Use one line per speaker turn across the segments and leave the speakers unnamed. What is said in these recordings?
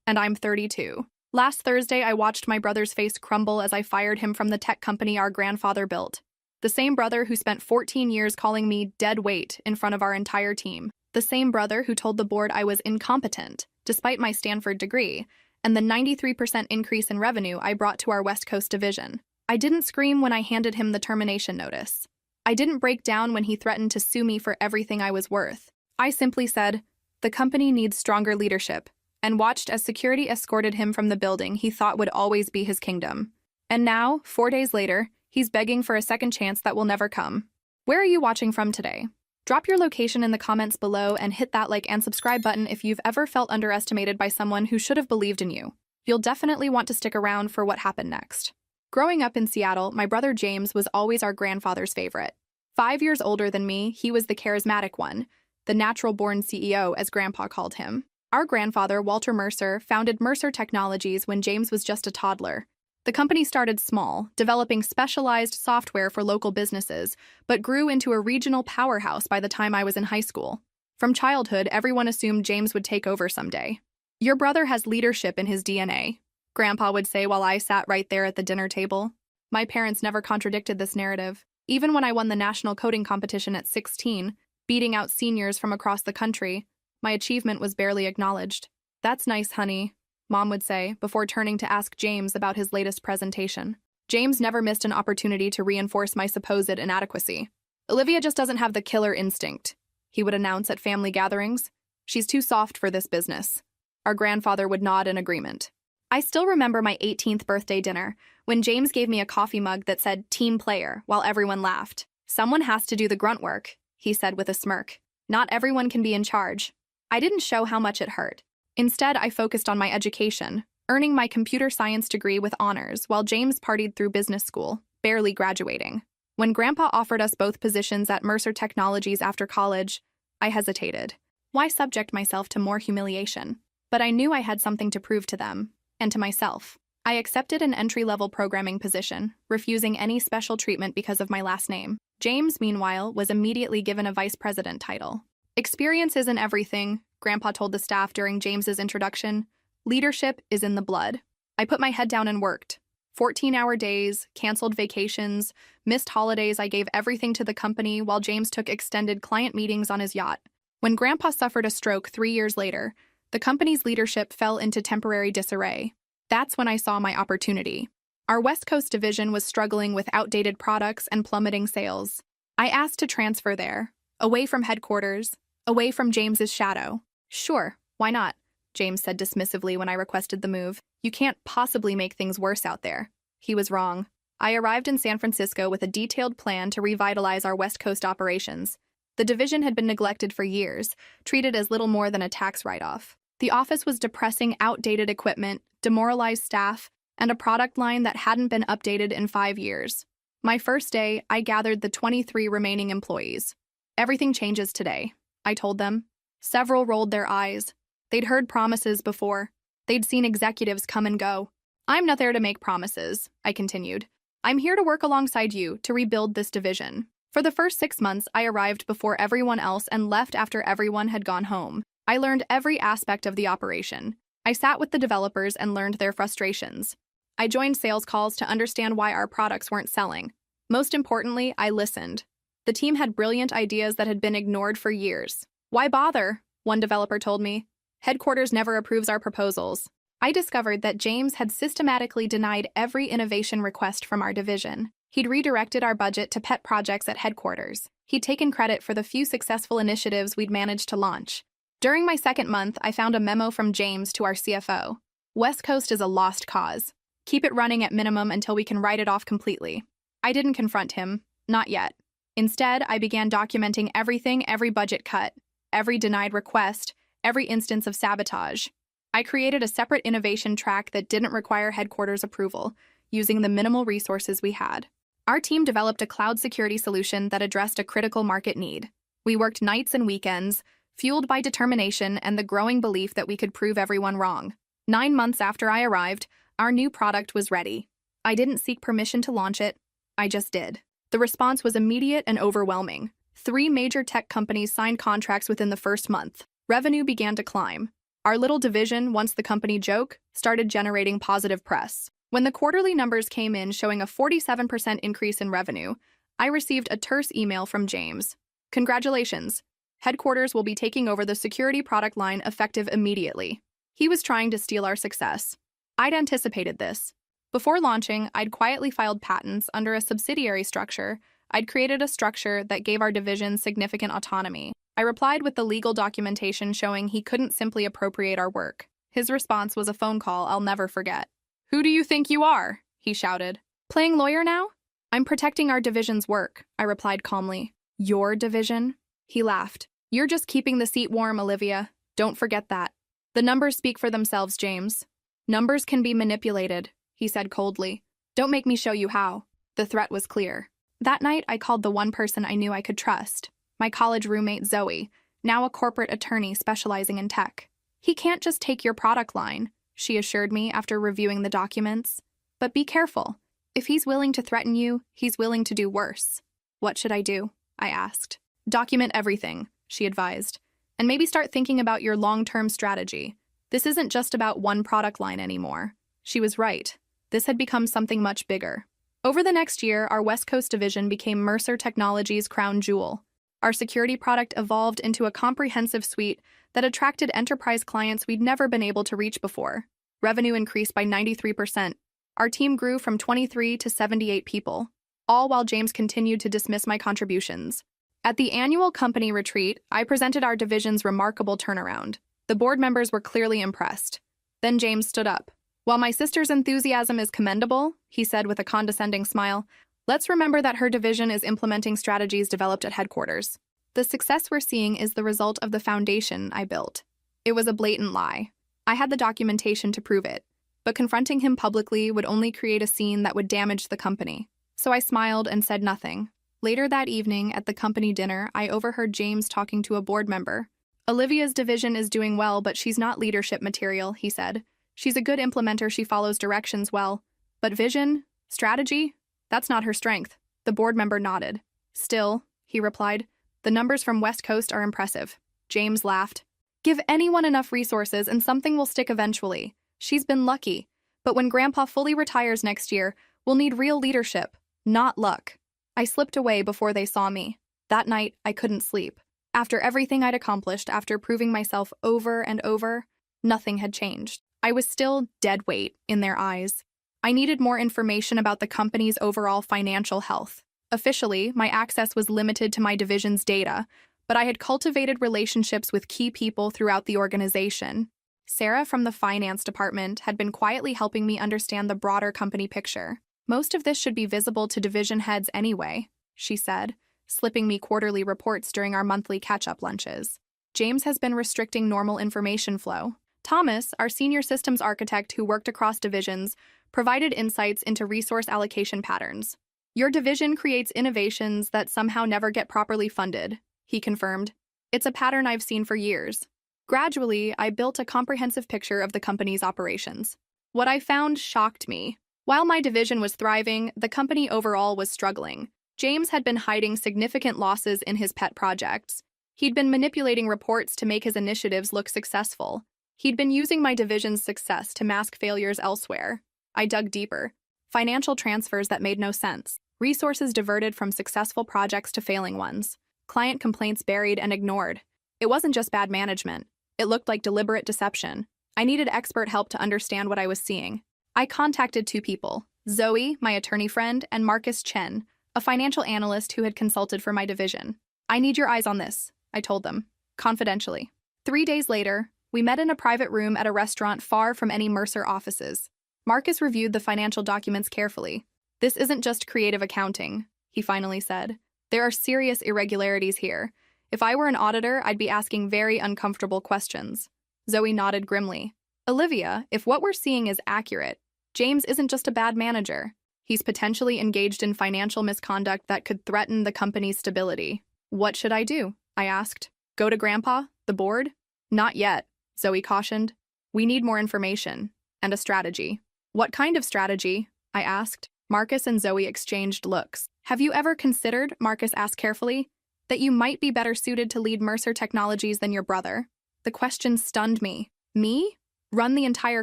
And I'm 32. Last Thursday, I watched my brother's face crumble as I fired him from the tech company our grandfather built. The same brother who spent 14 years calling me dead weight in front of our entire team. The same brother who told the board I was incompetent, despite my Stanford degree, and the 93% increase in revenue I brought to our West Coast division. I didn't scream when I handed him the termination notice. I didn't break down when he threatened to sue me for everything I was worth. I simply said, "The company needs stronger leadership," and watched as security escorted him from the building he thought would always be his kingdom. And now, 4 days later, he's begging for a second chance that will never come. Where are you watching from today? Drop your location in the comments below and hit that like and subscribe button if you've ever felt underestimated by someone who should have believed in you. You'll definitely want to stick around for what happened next. Growing up in Seattle, my brother James was always our grandfather's favorite. 5 years older than me, he was the charismatic one, the natural-born CEO, as Grandpa called him. Our grandfather, Walter Mercer, founded Mercer Technologies when James was just a toddler. The company started small, developing specialized software for local businesses, but grew into a regional powerhouse by the time I was in high school. From childhood, everyone assumed James would take over someday. "Your brother has leadership in his DNA," Grandpa would say while I sat right there at the dinner table. My parents never contradicted this narrative. Even when I won the national coding competition at 16, beating out seniors from across the country, my achievement was barely acknowledged. "That's nice, honey," Mom would say, before turning to ask James about his latest presentation. James never missed an opportunity to reinforce my supposed inadequacy. "Olivia just doesn't have the killer instinct," he would announce at family gatherings. "She's too soft for this business." Our grandfather would nod in agreement. I still remember my 18th birthday dinner, when James gave me a coffee mug that said "Team Player," while everyone laughed. "Someone has to do the grunt work," he said with a smirk. "Not everyone can be in charge." I didn't show how much it hurt. Instead, I focused on my education, earning my computer science degree with honors while James partied through business school, barely graduating. When Grandpa offered us both positions at Mercer Technologies after college, I hesitated. Why subject myself to more humiliation? But I knew I had something to prove to them, and to myself. I accepted an entry-level programming position, refusing any special treatment because of my last name. James, meanwhile, was immediately given a vice president title. "Experience isn't everything," Grandpa told the staff during James's introduction. "Leadership is in the blood." I put my head down and worked. 14-hour days, canceled vacations, missed holidays. I gave everything to the company while James took extended client meetings on his yacht. When Grandpa suffered a stroke 3 years later, the company's leadership fell into temporary disarray. That's when I saw my opportunity. Our West Coast division was struggling with outdated products and plummeting sales. I asked to transfer there, away from headquarters, away from James's shadow. "Sure, why not?" James said dismissively when I requested the move. "You can't possibly make things worse out there." He was wrong. I arrived in San Francisco with a detailed plan to revitalize our West Coast operations. The division had been neglected for years, treated as little more than a tax write-off. The office was depressing outdated equipment, demoralized staff, and a product line that hadn't been updated in 5 years. My first day, I gathered the 23 remaining employees. "Everything changes today," I told them. Several rolled their eyes. They'd heard promises before. They'd seen executives come and go. "I'm not there to make promises," I continued. "I'm here to work alongside you to rebuild this division." For the first 6 months, I arrived before everyone else and left after everyone had gone home. I learned every aspect of the operation. I sat with the developers and learned their frustrations. I joined sales calls to understand why our products weren't selling. Most importantly, I listened. The team had brilliant ideas that had been ignored for years. "Why bother?" one developer told me. "Headquarters never approves our proposals." I discovered that James had systematically denied every innovation request from our division. He'd redirected our budget to pet projects at headquarters. He'd taken credit for the few successful initiatives we'd managed to launch. During my second month, I found a memo from James to our CFO. "West Coast is a lost cause. Keep it running at minimum until we can write it off completely." I didn't confront him, not yet. Instead, I began documenting every budget cut, every denied request, every instance of sabotage. I created a separate innovation track that didn't require headquarters approval, using the minimal resources we had. Our team developed a cloud security solution that addressed a critical market need. We worked nights and weekends, fueled by determination and the growing belief that we could prove everyone wrong. 9 months after I arrived, our new product was ready. I didn't seek permission to launch it, I just did. The response was immediate and overwhelming. 3 major tech companies signed contracts within the first month. Revenue began to climb. Our little division, once the company joke, started generating positive press. When the quarterly numbers came in showing a 47% increase in revenue, I received a terse email from James. Congratulations. Headquarters will be taking over the security product line effective immediately. He was trying to steal our success. I'd anticipated this. Before launching, I'd quietly filed patents under a subsidiary structure. I'd created a structure that gave our division significant autonomy. I replied with the legal documentation showing he couldn't simply appropriate our work. His response was a phone call I'll never forget. "Who do you think you are?" he shouted. "Playing lawyer now?" "I'm protecting our division's work," I replied calmly. "Your division?" He laughed. "You're just keeping the seat warm, Olivia. Don't forget that. The numbers speak for themselves, James." "Numbers can be manipulated," he said coldly. "Don't make me show you how." The threat was clear. That night, I called the one person I knew I could trust, my college roommate Zoe, now a corporate attorney specializing in tech. "He can't just take your product line," she assured me after reviewing the documents. "But be careful. If he's willing to threaten you, he's willing to do worse." "What should I do?" I asked. "Document everything," she advised. "And maybe start thinking about your long-term strategy. This isn't just about one product line anymore." She was right. This had become something much bigger. Over the next year, our West Coast division became Mercer Technologies' crown jewel. Our security product evolved into a comprehensive suite that attracted enterprise clients we'd never been able to reach before. Revenue increased by 93%. Our team grew from 23 to 78 people, all while James continued to dismiss my contributions. At the annual company retreat, I presented our division's remarkable turnaround. The board members were clearly impressed. Then James stood up. "While my sister's enthusiasm is commendable," he said with a condescending smile, "let's remember that her division is implementing strategies developed at headquarters. The success we're seeing is the result of the foundation I built." It was a blatant lie. I had the documentation to prove it, but confronting him publicly would only create a scene that would damage the company. So I smiled and said nothing. Later that evening, at the company dinner, I overheard James talking to a board member. "Olivia's division is doing well, but she's not leadership material," he said. "She's a good implementer, she follows directions well. But vision, strategy, that's not her strength." The board member nodded. "Still," he replied, "the numbers from West Coast are impressive." James laughed. "Give anyone enough resources and something will stick eventually. She's been lucky. But when Grandpa fully retires next year, we'll need real leadership, not luck." I slipped away before they saw me. That night, I couldn't sleep. After everything I'd accomplished, after proving myself over and over, nothing had changed. I was still dead weight in their eyes. I needed more information about the company's overall financial health. Officially, my access was limited to my division's data, but I had cultivated relationships with key people throughout the organization. Sarah from the finance department had been quietly helping me understand the broader company picture. "Most of this should be visible to division heads anyway," she said, slipping me quarterly reports during our monthly catch-up lunches. "James has been restricting normal information flow. Thomas, our senior systems architect who worked across divisions, provided insights into resource allocation patterns. Your division creates innovations that somehow never get properly funded," he confirmed. "It's a pattern I've seen for years." Gradually, I built a comprehensive picture of the company's operations. What I found shocked me. While my division was thriving, the company overall was struggling. James had been hiding significant losses in his pet projects. He'd been manipulating reports to make his initiatives look successful. He'd been using my division's success to mask failures elsewhere. I dug deeper. Financial transfers that made no sense. Resources diverted from successful projects to failing ones. Client complaints buried and ignored. It wasn't just bad management. It looked like deliberate deception. I needed expert help to understand what I was seeing. I contacted two people, Zoe, my attorney friend, and Marcus Chen, a financial analyst who had consulted for my division. "I need your eyes on this," I told them, confidentially. 3 days later, we met in a private room at a restaurant far from any Mercer offices. Marcus reviewed the financial documents carefully. "This isn't just creative accounting," he finally said. "There are serious irregularities here. If I were an auditor, I'd be asking very uncomfortable questions." Zoe nodded grimly. "Olivia, if what we're seeing is accurate, James isn't just a bad manager. He's potentially engaged in financial misconduct that could threaten the company's stability." "What should I do?" I asked. "Go to Grandpa? The board?" "Not yet," Zoe cautioned. "We need more information and a strategy." "What kind of strategy?" I asked. Marcus and Zoe exchanged looks. "Have you ever considered," Marcus asked carefully, "that you might be better suited to lead Mercer Technologies than your brother?" The question stunned me. Me? Run the entire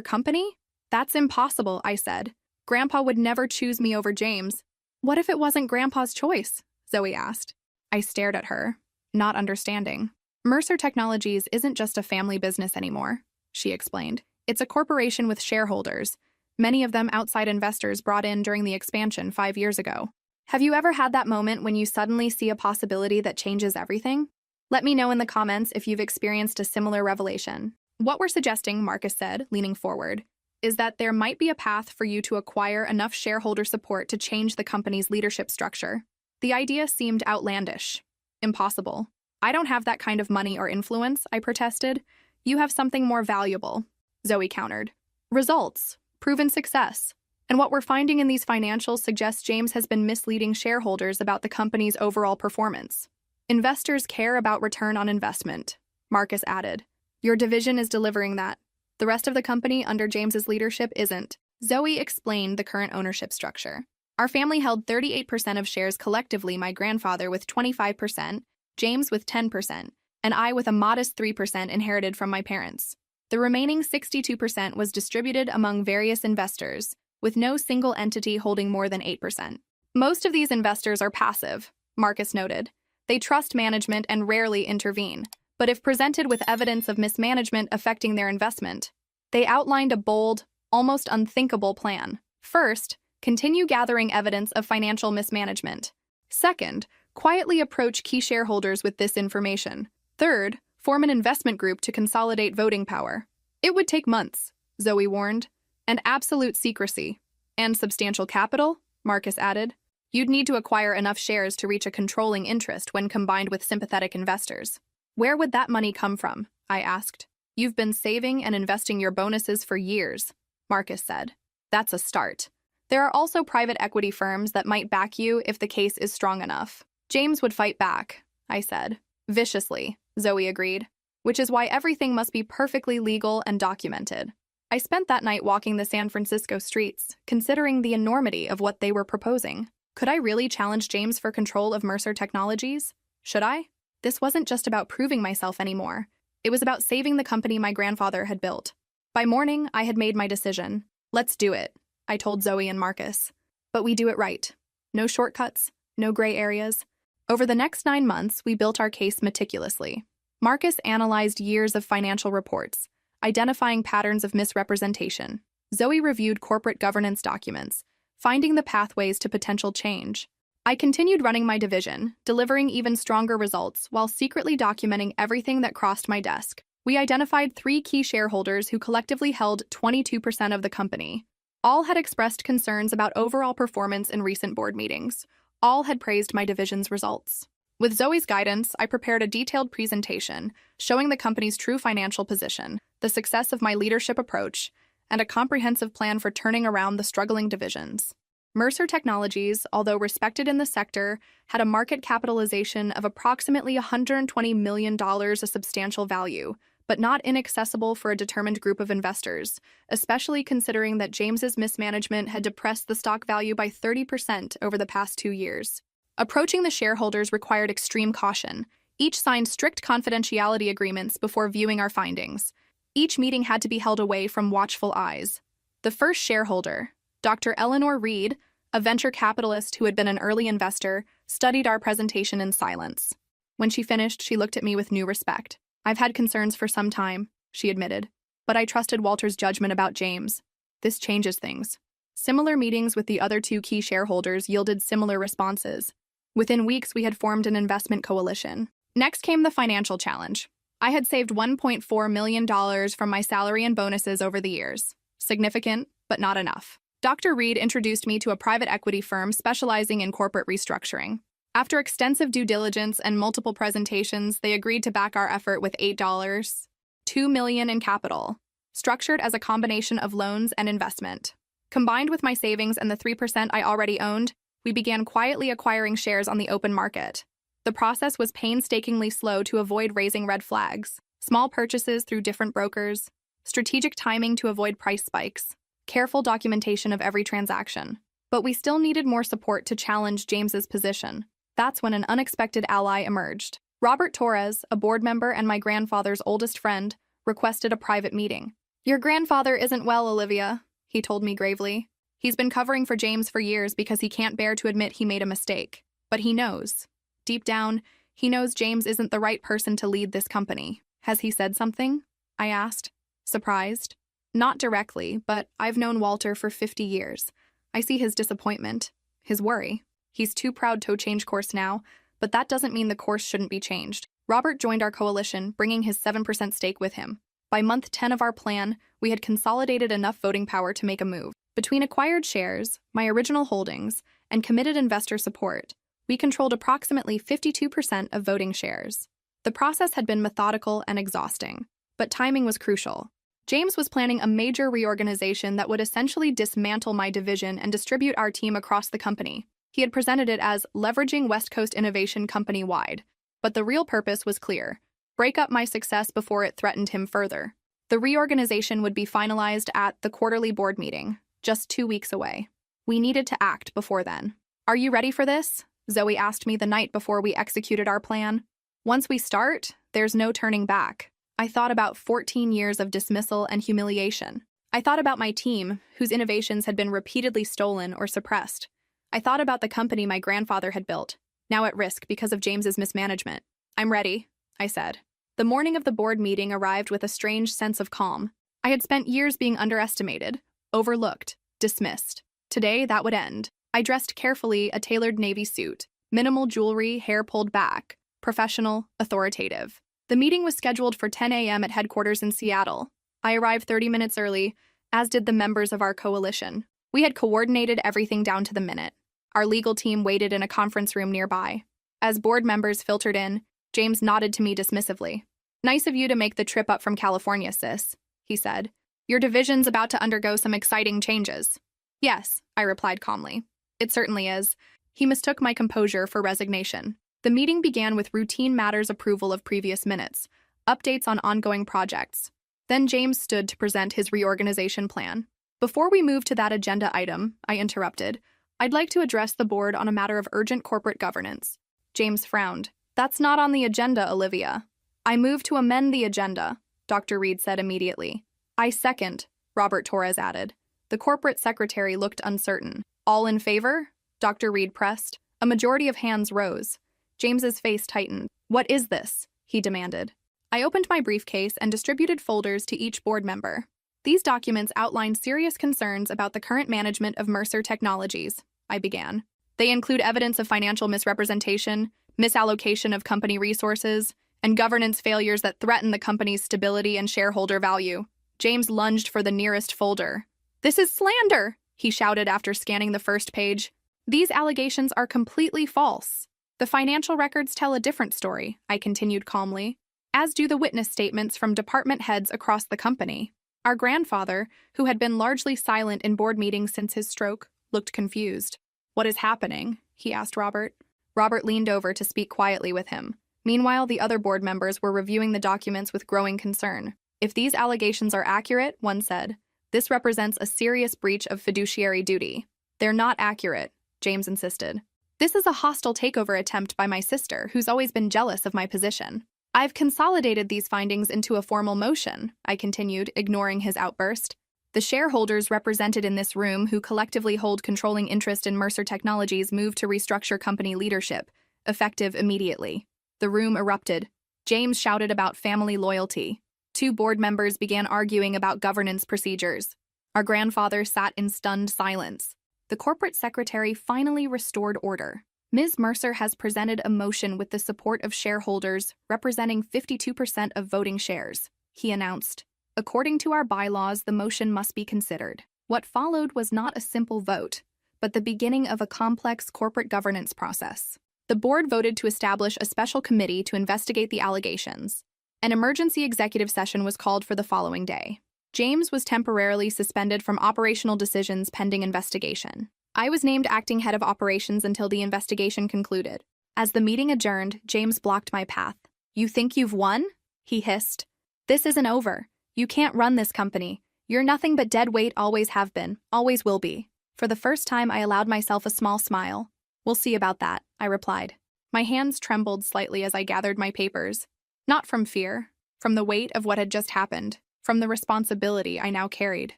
company? That's impossible, I said. Grandpa would never choose me over James. What if it wasn't Grandpa's choice? Zoe asked. I stared at her, not understanding. Mercer Technologies isn't just a family business anymore, she explained. It's a corporation with shareholders, many of them outside investors brought in during the expansion 5 years ago. Have you ever had that moment when you suddenly see a possibility that changes everything? Let me know in the comments if you've experienced a similar revelation. What we're suggesting, Marcus said, leaning forward, is that there might be a path for you to acquire enough shareholder support to change the company's leadership structure. The idea seemed outlandish. Impossible. I don't have that kind of money or influence, I protested. You have something more valuable, Zoe countered. Results. Proven success. And what we're finding in these financials suggests James has been misleading shareholders about the company's overall performance. Investors care about return on investment, Marcus added. Your division is delivering that. The rest of the company under James's leadership isn't. Zoe explained the current ownership structure. Our family held 38% of shares collectively, my grandfather with 25%, James with 10%, and I with a modest 3% inherited from my parents. The remaining 62% was distributed among various investors, with no single entity holding more than 8%. Most of these investors are passive, Marcus noted. They trust management and rarely intervene. But if presented with evidence of mismanagement affecting their investment, they outlined a bold, almost unthinkable plan. First, continue gathering evidence of financial mismanagement. Second, quietly approach key shareholders with this information. Third, form an investment group to consolidate voting power. It would take months, Zoe warned, and absolute secrecy. And substantial capital, Marcus added. You'd need to acquire enough shares to reach a controlling interest when combined with sympathetic investors. Where would that money come from? I asked. You've been saving and investing your bonuses for years, Marcus said. That's a start. There are also private equity firms that might back you if the case is strong enough. James would fight back, I said. Viciously, Zoe agreed, which is why everything must be perfectly legal and documented. I spent that night walking the San Francisco streets, considering the enormity of what they were proposing. Could I really challenge James for control of Mercer Technologies? Should I? This wasn't just about proving myself anymore. It was about saving the company my grandfather had built. By morning, I had made my decision. Let's do it, I told Zoe and Marcus. But we do it right. No shortcuts, no gray areas. Over the next 9 months, we built our case meticulously. Marcus analyzed years of financial reports, identifying patterns of misrepresentation. Zoe reviewed corporate governance documents, finding the pathways to potential change. I continued running my division, delivering even stronger results while secretly documenting everything that crossed my desk. We identified 3 key shareholders who collectively held 22% of the company. All had expressed concerns about overall performance in recent board meetings. All had praised my division's results. With Zoe's guidance, I prepared a detailed presentation showing the company's true financial position, the success of my leadership approach, and a comprehensive plan for turning around the struggling divisions. Mercer Technologies, although respected in the sector, had a market capitalization of approximately $120 million, a substantial value, but not inaccessible for a determined group of investors, especially considering that James's mismanagement had depressed the stock value by 30% over the past 2 years. Approaching the shareholders required extreme caution. Each signed strict confidentiality agreements before viewing our findings. Each meeting had to be held away from watchful eyes. The first shareholder, Dr. Eleanor Reed, a venture capitalist who had been an early investor, studied our presentation in silence. When she finished, she looked at me with new respect. I've had concerns for some time, she admitted, but I trusted Walter's judgment about James. This changes things. Similar meetings with the other 2 key shareholders yielded similar responses. Within weeks, we had formed an investment coalition. Next came the financial challenge. I had saved $1.4 million from my salary and bonuses over the years. Significant, but not enough. Dr. Reed introduced me to a private equity firm specializing in corporate restructuring. After extensive due diligence and multiple presentations, they agreed to back our effort with $2 million in capital, structured as a combination of loans and investment. Combined with my savings and the 3% I already owned, we began quietly acquiring shares on the open market. The process was painstakingly slow to avoid raising red flags. Small purchases through different brokers, strategic timing to avoid price spikes, careful documentation of every transaction. But we still needed more support to challenge James's position. That's when an unexpected ally emerged. Robert Torres, a board member and my grandfather's oldest friend, requested a private meeting. "Your grandfather isn't well, Olivia," he told me gravely. "He's been covering for James for years because he can't bear to admit he made a mistake. But he knows. Deep down, he knows James isn't the right person to lead this company." "Has he said something?" I asked, surprised. "Not directly, but I've known Walter for 50 years. I see his disappointment, his worry. He's too proud to change course now, but that doesn't mean the course shouldn't be changed." Robert joined our coalition, bringing his 7% stake with him. By month 10 of our plan, we had consolidated enough voting power to make a move. Between acquired shares, my original holdings, and committed investor support, we controlled approximately 52% of voting shares. The process had been methodical and exhausting, but timing was crucial. James was planning a major reorganization that would essentially dismantle my division and distribute our team across the company. He had presented it as leveraging West Coast innovation company-wide, but the real purpose was clear: break up my success before it threatened him further. The reorganization would be finalized at the quarterly board meeting, just 2 weeks away. We needed to act before then. "Are you ready for this?" Zoe asked me the night before we executed our plan. "Once we start, there's no turning back." I thought about 14 years of dismissal and humiliation. I thought about my team, whose innovations had been repeatedly stolen or suppressed. I thought about the company my grandfather had built, now at risk because of James's mismanagement. "I'm ready," I said. The morning of the board meeting arrived with a strange sense of calm. I had spent years being underestimated, overlooked, dismissed. Today, that would end. I dressed carefully, a tailored navy suit, minimal jewelry, hair pulled back, professional, authoritative. The meeting was scheduled for 10 a.m. at headquarters in Seattle. I arrived 30 minutes early, as did the members of our coalition. We had coordinated everything down to the minute. Our legal team waited in a conference room nearby. As board members filtered in, James nodded to me dismissively. "Nice of you to make the trip up from California, sis," he said. "Your division's about to undergo some exciting changes." "Yes," I replied calmly. "It certainly is." He mistook my composure for resignation. The meeting began with routine matters, approval of previous minutes, updates on ongoing projects. Then James stood to present his reorganization plan. "Before we move to that agenda item," I interrupted, "I'd like to address the board on a matter of urgent corporate governance." James frowned. "That's not on the agenda, Olivia." "I move to amend the agenda," Dr. Reed said immediately. "I second," Robert Torres added. The corporate secretary looked uncertain. "All in favor?" Dr. Reed pressed. A majority of hands rose. James's face tightened. "What is this?" he demanded. I opened my briefcase and distributed folders to each board member. These documents outlined serious concerns about the current management of Mercer Technologies, I began. They include evidence of financial misrepresentation, misallocation of company resources, and governance failures that threaten the company's stability and shareholder value. James lunged for the nearest folder. "This is slander!" he shouted after scanning the first page. "These allegations are completely false. The financial records tell a different story," I continued calmly, "as do the witness statements from department heads across the company." Our grandfather, who had been largely silent in board meetings since his stroke, looked confused. "What is happening?" he asked Robert. Robert leaned over to speak quietly with him. Meanwhile, the other board members were reviewing the documents with growing concern. "If these allegations are accurate," one said, "this represents a serious breach of fiduciary duty." "They're not accurate," James insisted. "This is a hostile takeover attempt by my sister, who's always been jealous of my position." "I've consolidated these findings into a formal motion," I continued, ignoring his outburst. "The shareholders represented in this room who collectively hold controlling interest in Mercer Technologies move to restructure company leadership, effective immediately." The room erupted. James shouted about family loyalty. 2 board members began arguing about governance procedures. Our grandfather sat in stunned silence. The corporate secretary finally restored order. "Ms. Mercer has presented a motion with the support of shareholders representing 52% of voting shares," he announced. "According to our bylaws, the motion must be considered." What followed was not a simple vote, but the beginning of a complex corporate governance process. The board voted to establish a special committee to investigate the allegations. An emergency executive session was called for the following day. James was temporarily suspended from operational decisions pending investigation. I was named acting head of operations until the investigation concluded. As the meeting adjourned, James blocked my path. "You think you've won?" he hissed. "This isn't over. You can't run this company. You're nothing but dead weight, always have been, always will be." For the first time, I allowed myself a small smile. "We'll see about that," I replied. My hands trembled slightly as I gathered my papers. Not from fear, from the weight of what had just happened, from the responsibility I now carried.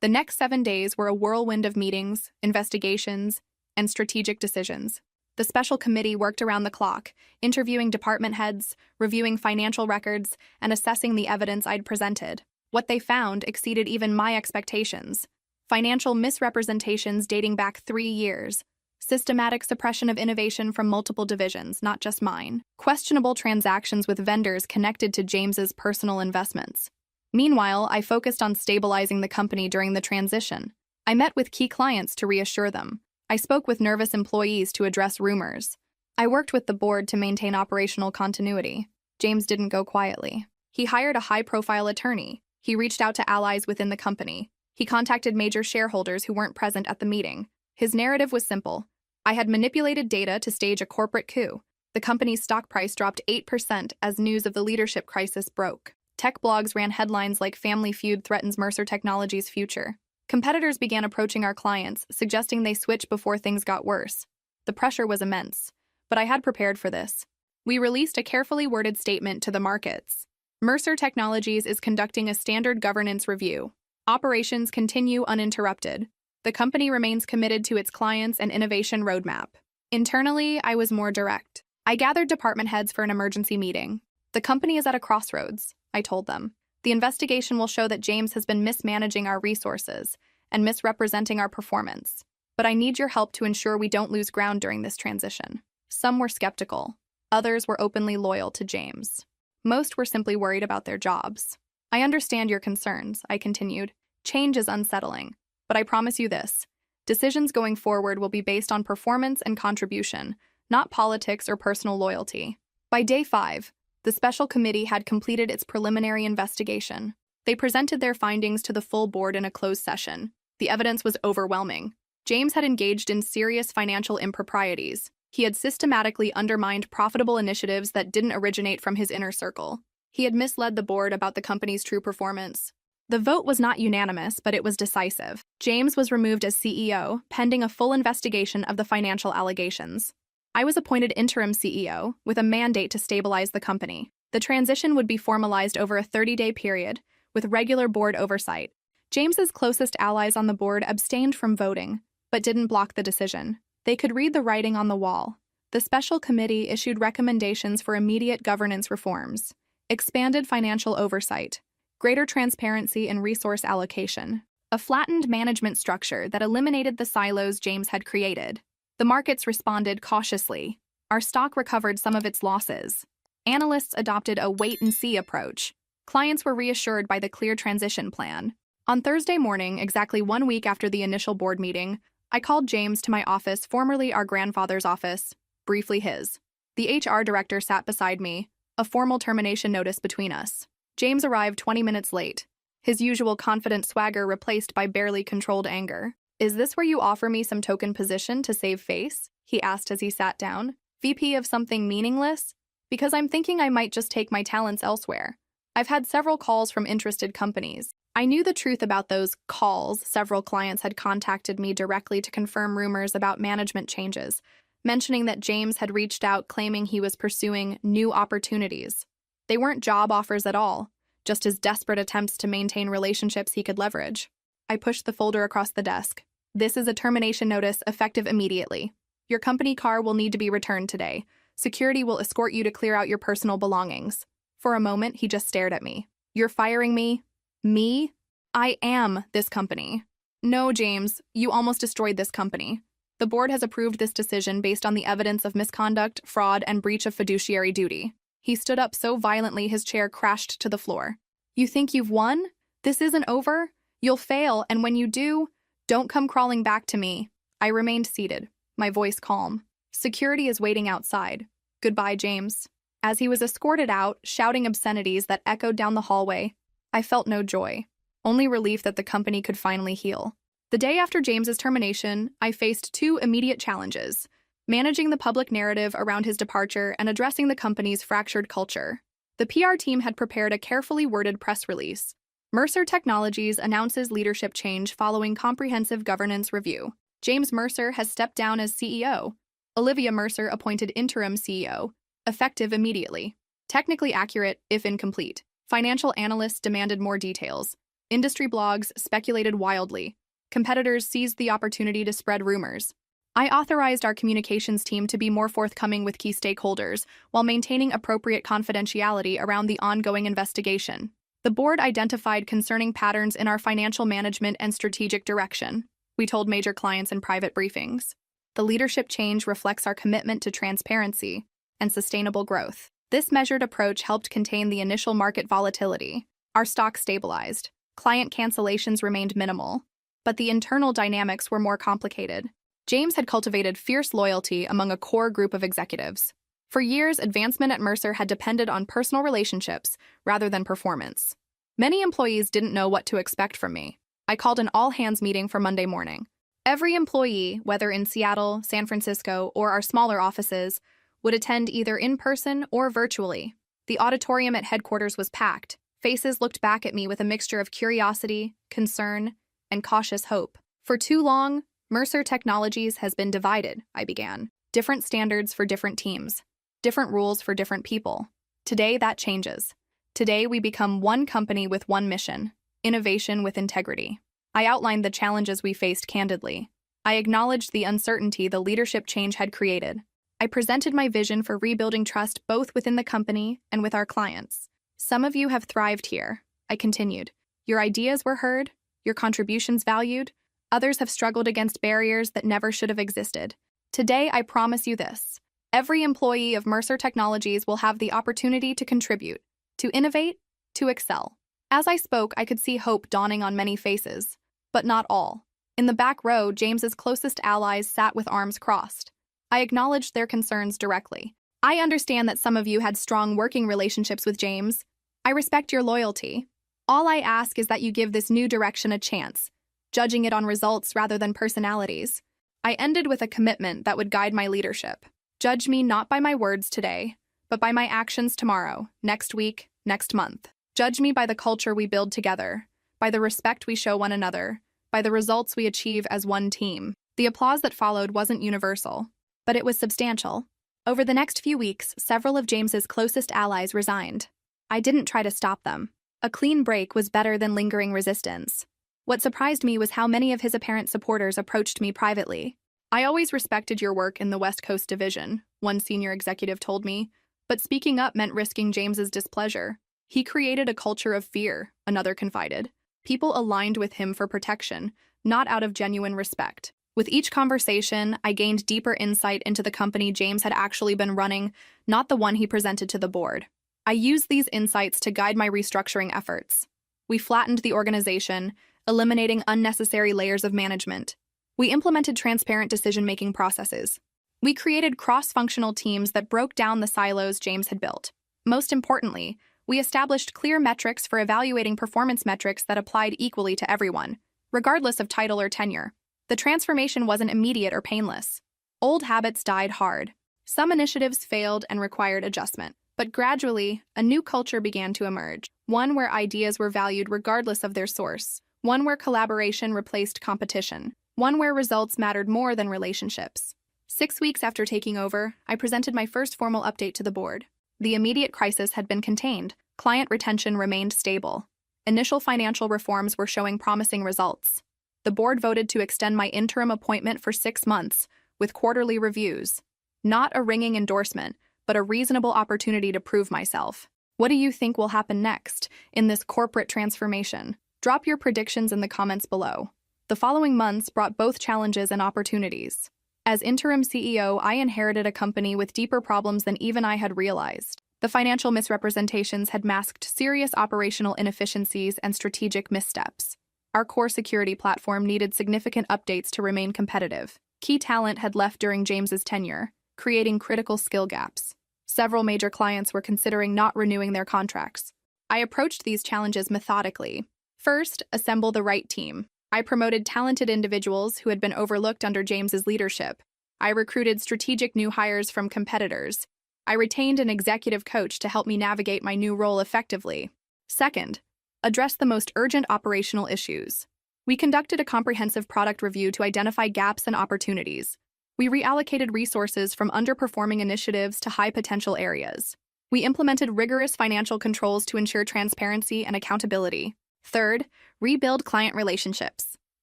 The next 7 days were a whirlwind of meetings, investigations, and strategic decisions. The special committee worked around the clock, interviewing department heads, reviewing financial records, and assessing the evidence I'd presented. What they found exceeded even my expectations. Financial misrepresentations dating back 3 years. Systematic suppression of innovation from multiple divisions, not just mine. Questionable transactions with vendors connected to James's personal investments. Meanwhile, I focused on stabilizing the company during the transition. I met with key clients to reassure them. I spoke with nervous employees to address rumors. I worked with the board to maintain operational continuity. James didn't go quietly. He hired a high-profile attorney. He reached out to allies within the company. He contacted major shareholders who weren't present at the meeting. His narrative was simple. I had manipulated data to stage a corporate coup. The company's stock price dropped 8% as news of the leadership crisis broke. Tech blogs ran headlines like "Family Feud threatens Mercer Technologies' future." Competitors began approaching our clients, suggesting they switch before things got worse. The pressure was immense, but I had prepared for this. We released a carefully worded statement to the markets. Mercer Technologies is conducting a standard governance review. Operations continue uninterrupted. The company remains committed to its clients and innovation roadmap. Internally, I was more direct. I gathered department heads for an emergency meeting. The company is at a crossroads, I told them. The investigation will show that James has been mismanaging our resources and misrepresenting our performance. But I need your help to ensure we don't lose ground during this transition. Some were skeptical. Others were openly loyal to James. Most were simply worried about their jobs. I understand your concerns, I continued. Change is unsettling. But I promise you this. Decisions going forward will be based on performance and contribution, not politics or personal loyalty. By day 5, the special committee had completed its preliminary investigation. They presented their findings to the full board in a closed session. The evidence was overwhelming. James had engaged in serious financial improprieties. He had systematically undermined profitable initiatives that didn't originate from his inner circle. He had misled the board about the company's true performance. The vote was not unanimous, but it was decisive. James was removed as CEO, pending a full investigation of the financial allegations. I was appointed interim CEO, with a mandate to stabilize the company. The transition would be formalized over a 30-day period, with regular board oversight. James's closest allies on the board abstained from voting, but didn't block the decision. They could read the writing on the wall. The special committee issued recommendations for immediate governance reforms, expanded financial oversight, greater transparency in resource allocation, a flattened management structure that eliminated the silos James had created. The markets responded cautiously. Our stock recovered some of its losses. Analysts adopted a wait-and-see approach. Clients were reassured by the clear transition plan. On Thursday morning, exactly 1 week after the initial board meeting, I called James to my office, formerly our grandfather's office, briefly his. The HR director sat beside me, a formal termination notice between us. James arrived 20 minutes late, his usual confident swagger replaced by barely controlled anger. "Is this where you offer me some token position to save face?" he asked as he sat down. "VP of something meaningless? Because I'm thinking I might just take my talents elsewhere. I've had several calls from interested companies." I knew the truth about those calls. Several clients had contacted me directly to confirm rumors about management changes, mentioning that James had reached out claiming he was pursuing new opportunities. They weren't job offers at all, just his desperate attempts to maintain relationships he could leverage. I pushed the folder across the desk. "This is a termination notice effective immediately. Your company car will need to be returned today. Security will escort you to clear out your personal belongings." For a moment, he just stared at me. "You're firing me? Me? I am this company." "No, James, you almost destroyed this company. The board has approved this decision based on the evidence of misconduct, fraud, and breach of fiduciary duty." He stood up so violently his chair crashed to the floor. "You think you've won? This isn't over? You'll fail, and when you do, don't come crawling back to me." I remained seated, my voice calm. "Security is waiting outside. Goodbye, James." As he was escorted out, shouting obscenities that echoed down the hallway, I felt no joy, only relief that the company could finally heal. The day after James's termination, I faced 2 immediate challenges: managing the public narrative around his departure and addressing the company's fractured culture. The PR team had prepared a carefully worded press release. Mercer Technologies announces leadership change following comprehensive governance review. James Mercer has stepped down as CEO. Olivia Mercer appointed interim CEO, effective immediately. Technically accurate, if incomplete. Financial analysts demanded more details. Industry blogs speculated wildly. Competitors seized the opportunity to spread rumors. I authorized our communications team to be more forthcoming with key stakeholders while maintaining appropriate confidentiality around the ongoing investigation. The board identified concerning patterns in our financial management and strategic direction. We told major clients in private briefings. The leadership change reflects our commitment to transparency and sustainable growth. This measured approach helped contain the initial market volatility. Our stock stabilized. Client cancellations remained minimal, but the internal dynamics were more complicated. James had cultivated fierce loyalty among a core group of executives. For years, advancement at Mercer had depended on personal relationships rather than performance. Many employees didn't know what to expect from me. I called an all-hands meeting for Monday morning. Every employee, whether in Seattle, San Francisco, or our smaller offices, would attend either in person or virtually. The auditorium at headquarters was packed. Faces looked back at me with a mixture of curiosity, concern, and cautious hope. For too long, Mercer Technologies has been divided, I began. Different standards for different teams. Different rules for different people. Today, that changes. Today, we become one company with one mission: innovation with integrity. I outlined the challenges we faced candidly. I acknowledged the uncertainty the leadership change had created. I presented my vision for rebuilding trust both within the company and with our clients. Some of you have thrived here, I continued. Your ideas were heard, your contributions valued. Others have struggled against barriers that never should have existed. Today, I promise you this. Every employee of Mercer Technologies will have the opportunity to contribute, to innovate, to excel. As I spoke, I could see hope dawning on many faces, but not all. In the back row, James's closest allies sat with arms crossed. I acknowledged their concerns directly. I understand that some of you had strong working relationships with James. I respect your loyalty. All I ask is that you give this new direction a chance, judging it on results rather than personalities. I ended with a commitment that would guide my leadership. Judge me not by my words today, but by my actions tomorrow, next week, next month. Judge me by the culture we build together, by the respect we show one another, by the results we achieve as one team. The applause that followed wasn't universal, but it was substantial. Over the next few weeks, several of James's closest allies resigned. I didn't try to stop them. A clean break was better than lingering resistance. What surprised me was how many of his apparent supporters approached me privately. I always respected your work in the West Coast Division, one senior executive told me, but speaking up meant risking James's displeasure. He created a culture of fear, another confided. People aligned with him for protection, not out of genuine respect. With each conversation, I gained deeper insight into the company James had actually been running, not the one he presented to the board. I used these insights to guide my restructuring efforts. We flattened the organization, eliminating unnecessary layers of management. We implemented transparent decision-making processes. We created cross-functional teams that broke down the silos James had built. Most importantly, we established clear metrics for evaluating performance metrics that applied equally to everyone, regardless of title or tenure. The transformation wasn't immediate or painless. Old habits died hard. Some initiatives failed and required adjustment. But gradually, a new culture began to emerge, one where ideas were valued regardless of their source, one where collaboration replaced competition, one where results mattered more than relationships. 6 weeks after taking over, I presented my first formal update to the board. The immediate crisis had been contained. Client retention remained stable. Initial financial reforms were showing promising results. The board voted to extend my interim appointment for 6 months, with quarterly reviews. Not a ringing endorsement, but a reasonable opportunity to prove myself. What do you think will happen next in this corporate transformation? Drop your predictions in the comments below. The following months brought both challenges and opportunities. As interim CEO, I inherited a company with deeper problems than even I had realized. The financial misrepresentations had masked serious operational inefficiencies and strategic missteps. Our core security platform needed significant updates to remain competitive. Key talent had left during James's tenure, creating critical skill gaps. Several major clients were considering not renewing their contracts. I approached these challenges methodically. First, assemble the right team. I promoted talented individuals who had been overlooked under James's leadership. I recruited strategic new hires from competitors. I retained an executive coach to help me navigate my new role effectively. Second, address the most urgent operational issues. We conducted a comprehensive product review to identify gaps and opportunities. We reallocated resources from underperforming initiatives to high-potential areas. We implemented rigorous financial controls to ensure transparency and accountability. Third, rebuild client relationships.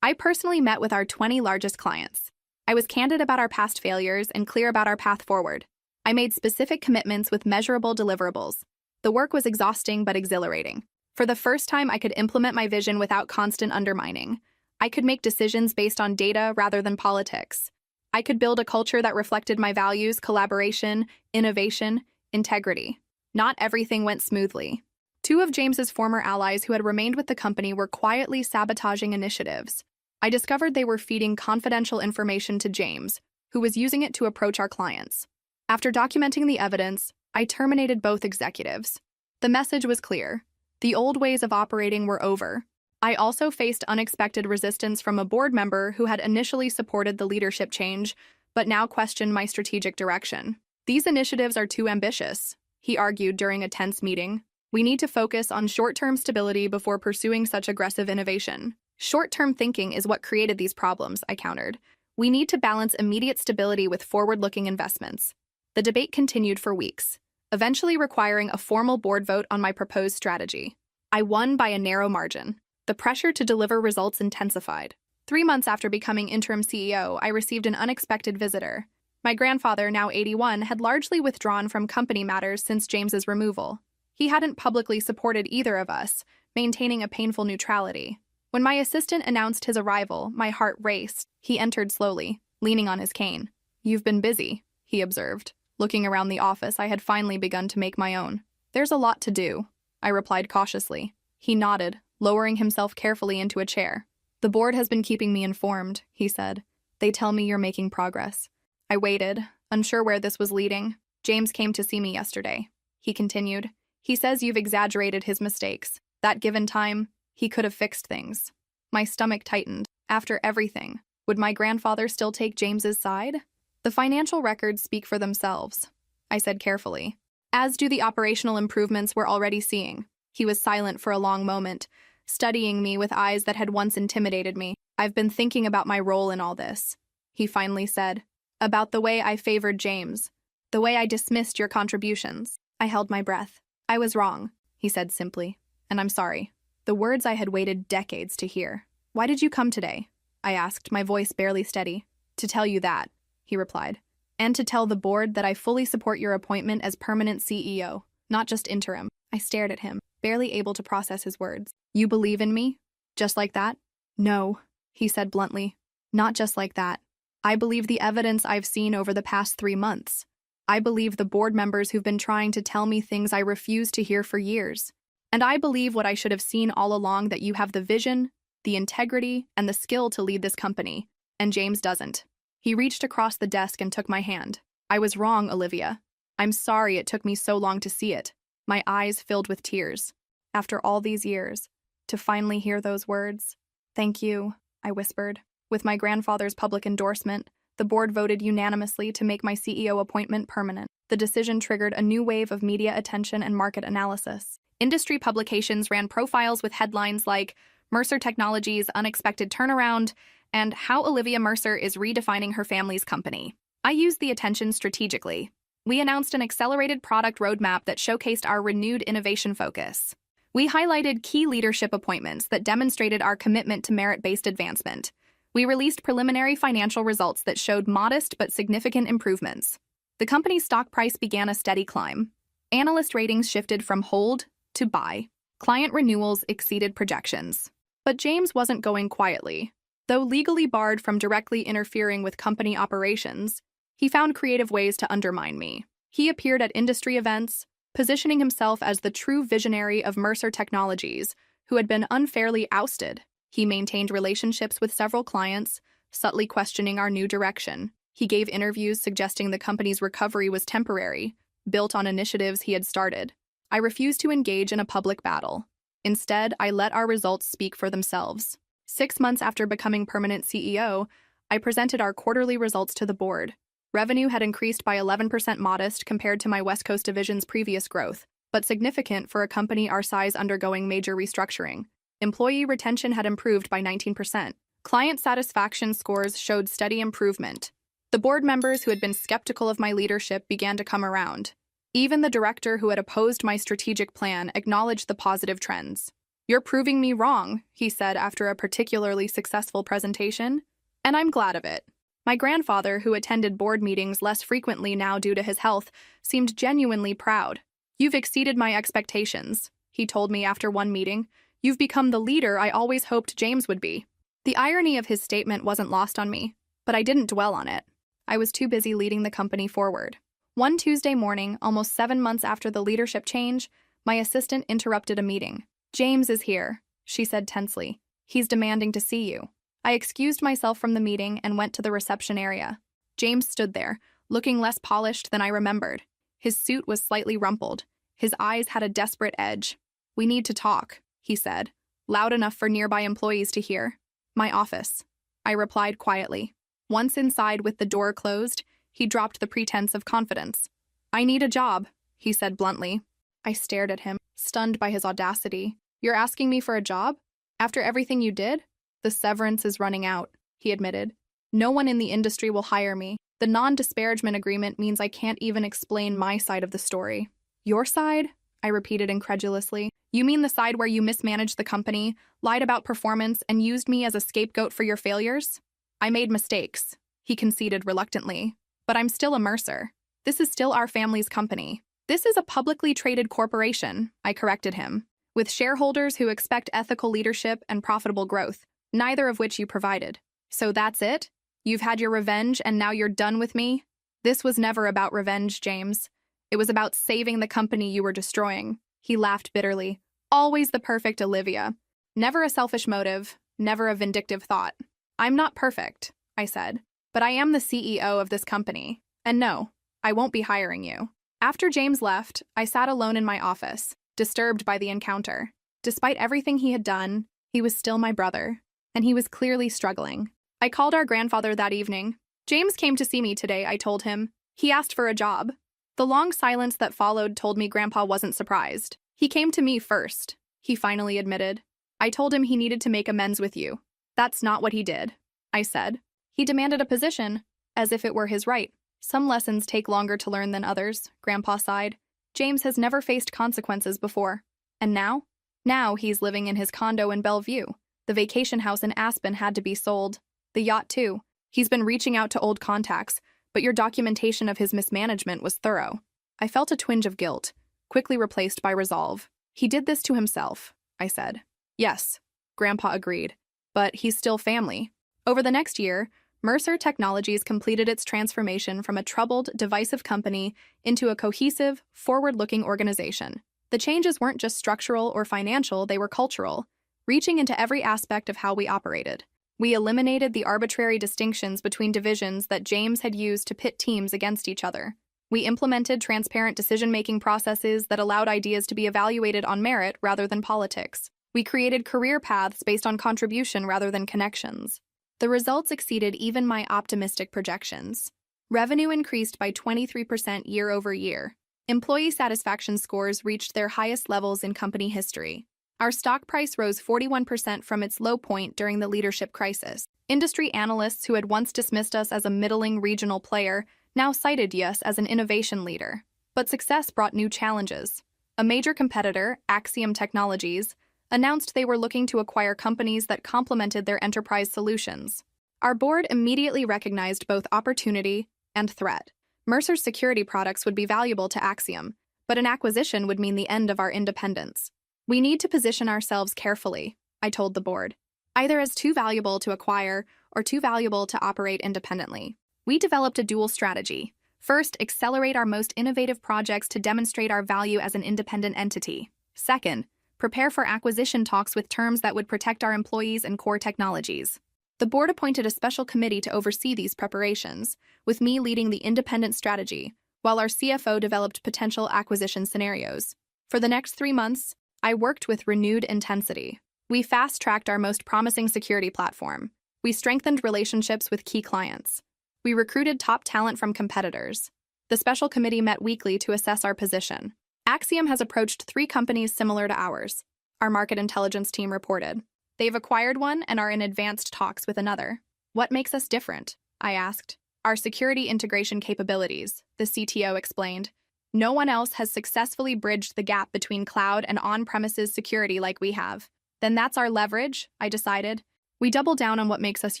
I personally met with our 20 largest clients. I was candid about our past failures and clear about our path forward. I made specific commitments with measurable deliverables. The work was exhausting but exhilarating. For the first time, I could implement my vision without constant undermining. I could make decisions based on data rather than politics. I could build a culture that reflected my values: collaboration, innovation, integrity. Not everything went smoothly. Two of James's former allies who had remained with the company were quietly sabotaging initiatives. I discovered they were feeding confidential information to James, who was using it to approach our clients. After documenting the evidence, I terminated both executives. The message was clear. The old ways of operating were over. I also faced unexpected resistance from a board member who had initially supported the leadership change, but now questioned my strategic direction. These initiatives are too ambitious, he argued during a tense meeting. We need to focus on short-term stability before pursuing such aggressive innovation. Short-term thinking is what created these problems, I countered. We need to balance immediate stability with forward-looking investments. The debate continued for weeks, eventually requiring a formal board vote on my proposed strategy. I won by a narrow margin. The pressure to deliver results intensified. 3 months after becoming interim CEO, I received an unexpected visitor. My grandfather, now 81, had largely withdrawn from company matters since James's removal. He hadn't publicly supported either of us, maintaining a painful neutrality. When my assistant announced his arrival, my heart raced. He entered slowly, leaning on his cane. "You've been busy," he observed. Looking around the office, I had finally begun to make my own. "There's a lot to do," I replied cautiously. He nodded, lowering himself carefully into a chair. "The board has been keeping me informed," he said. "They tell me you're making progress." I waited, unsure where this was leading. "James came to see me yesterday," he continued. "He says you've exaggerated his mistakes. That given time, he could have fixed things." My stomach tightened. After everything, would my grandfather still take James's side? "The financial records speak for themselves," I said carefully, "as do the operational improvements we're already seeing." He was silent for a long moment, studying me with eyes that had once intimidated me. "I've been thinking about my role in all this," he finally said. "About the way I favored James, the way I dismissed your contributions." I held my breath. "I was wrong," he said simply, "and I'm sorry." The words I had waited decades to hear. "Why did you come today?" I asked, my voice barely steady. "To tell you that," he replied, "and to tell the board that I fully support your appointment as permanent CEO, not just interim." I stared at him, barely able to process his words. "You believe in me? Just like that?" "No," he said bluntly. "Not just like that. I believe the evidence I've seen over the past 3 months. I believe the board members who've been trying to tell me things I refused to hear for years. And I believe what I should have seen all along, that you have the vision, the integrity, and the skill to lead this company, and James doesn't." He reached across the desk and took my hand. "I was wrong, Olivia. I'm sorry it took me so long to see it." My eyes filled with tears. After all these years, to finally hear those words. "Thank you," I whispered. With my grandfather's public endorsement, the board voted unanimously to make my CEO appointment permanent. The decision triggered a new wave of media attention and market analysis. Industry publications ran profiles with headlines like "Mercer Technologies' Unexpected Turnaround" and "How Olivia Mercer is Redefining Her Family's Company." I used the attention strategically. We announced an accelerated product roadmap that showcased our renewed innovation focus. We highlighted key leadership appointments that demonstrated our commitment to merit-based advancement. We released preliminary financial results that showed modest but significant improvements. The company's stock price began a steady climb. Analyst ratings shifted from hold to buy. Client renewals exceeded projections. But James wasn't going quietly. Though legally barred from directly interfering with company operations, he found creative ways to undermine me. He appeared at industry events, positioning himself as the true visionary of Mercer Technologies, who had been unfairly ousted. He maintained relationships with several clients, subtly questioning our new direction. He gave interviews suggesting the company's recovery was temporary, built on initiatives he had started. I refused to engage in a public battle. Instead, I let our results speak for themselves. 6 months after becoming permanent CEO, I presented our quarterly results to the board. Revenue had increased by 11%, modest compared to my West Coast division's previous growth, but significant for a company our size undergoing major restructuring. Employee retention had improved by 19%. Client satisfaction scores showed steady improvement. The board members who had been skeptical of my leadership began to come around. Even the director who had opposed my strategic plan acknowledged the positive trends. "You're proving me wrong," he said after a particularly successful presentation, "and I'm glad of it." My grandfather, who attended board meetings less frequently now due to his health, seemed genuinely proud. "You've exceeded my expectations," he told me after one meeting. "You've become the leader I always hoped James would be." The irony of his statement wasn't lost on me, but I didn't dwell on it. I was too busy leading the company forward. One Tuesday morning, almost 7 months after the leadership change, my assistant interrupted a meeting. "James is here," she said tensely. "He's demanding to see you." I excused myself from the meeting and went to the reception area. James stood there, looking less polished than I remembered. His suit was slightly rumpled. His eyes had a desperate edge. "We need to talk," he said, loud enough for nearby employees to hear. "My office," I replied quietly. Once inside with the door closed, he dropped the pretense of confidence. "I need a job," he said bluntly. I stared at him, stunned by his audacity. "You're asking me for a job? After everything you did?" "The severance is running out," he admitted. "No one in the industry will hire me. The non-disparagement agreement means I can't even explain my side of the story." "Your side?" I repeated incredulously. "You mean the side where you mismanaged the company, lied about performance, and used me as a scapegoat for your failures?" "I made mistakes," he conceded reluctantly. "But I'm still a Mercer. This is still our family's company." "This is a publicly traded corporation," I corrected him, "with shareholders who expect ethical leadership and profitable growth, neither of which you provided. So that's it? You've had your revenge and now you're done with me?" "This was never about revenge, James. It was about saving the company you were destroying." He laughed bitterly. "Always the perfect Olivia. Never a selfish motive, never a vindictive thought." "I'm not perfect," I said, "but I am the CEO of this company. And no, I won't be hiring you." After James left, I sat alone in my office, disturbed by the encounter. Despite everything he had done, he was still my brother, and he was clearly struggling. I called our grandfather that evening. "James came to see me today," I told him. "He asked for a job." The long silence that followed told me Grandpa wasn't surprised. "He came to me first," he finally admitted. "I told him he needed to make amends with you." "That's not what he did," I said. "He demanded a position, as if it were his right." "Some lessons take longer to learn than others," Grandpa sighed. "James has never faced consequences before. And now? Now he's living in his condo in Bellevue. The vacation house in Aspen had to be sold. The yacht, too. He's been reaching out to old contacts, but your documentation of his mismanagement was thorough." I felt a twinge of guilt, quickly replaced by resolve. "He did this to himself," I said. "Yes," Grandpa agreed, "but he's still family." Over the next year, Mercer Technologies completed its transformation from a troubled, divisive company into a cohesive, forward-looking organization. The changes weren't just structural or financial, they were cultural, reaching into every aspect of how we operated. We eliminated the arbitrary distinctions between divisions that James had used to pit teams against each other. We implemented transparent decision-making processes that allowed ideas to be evaluated on merit rather than politics. We created career paths based on contribution rather than connections. The results exceeded even my optimistic projections. Revenue increased by 23% year over year. Employee satisfaction scores reached their highest levels in company history. Our stock price rose 41% from its low point during the leadership crisis. Industry analysts who had once dismissed us as a middling regional player now cited us as an innovation leader. But success brought new challenges. A major competitor, Axiom Technologies, announced they were looking to acquire companies that complemented their enterprise solutions. Our board immediately recognized both opportunity and threat. Mercer's security products would be valuable to Axiom, but an acquisition would mean the end of our independence. "We need to position ourselves carefully," I told the board, "either as too valuable to acquire or too valuable to operate independently." We developed a dual strategy. First, accelerate our most innovative projects to demonstrate our value as an independent entity. Second, prepare for acquisition talks with terms that would protect our employees and core technologies. The board appointed a special committee to oversee these preparations, with me leading the independent strategy, while our CFO developed potential acquisition scenarios. For the next 3 months, I worked with renewed intensity. We fast-tracked our most promising security platform. We strengthened relationships with key clients. We recruited top talent from competitors. The special committee met weekly to assess our position. Axiom has approached 3 companies similar to ours, our market intelligence team reported. They've acquired one and are in advanced talks with another. "What makes us different?" I asked. "Our security integration capabilities," the CTO explained. No one else has successfully bridged the gap between cloud and on-premises security like we have. Then that's our leverage, I decided. We doubled down on what makes us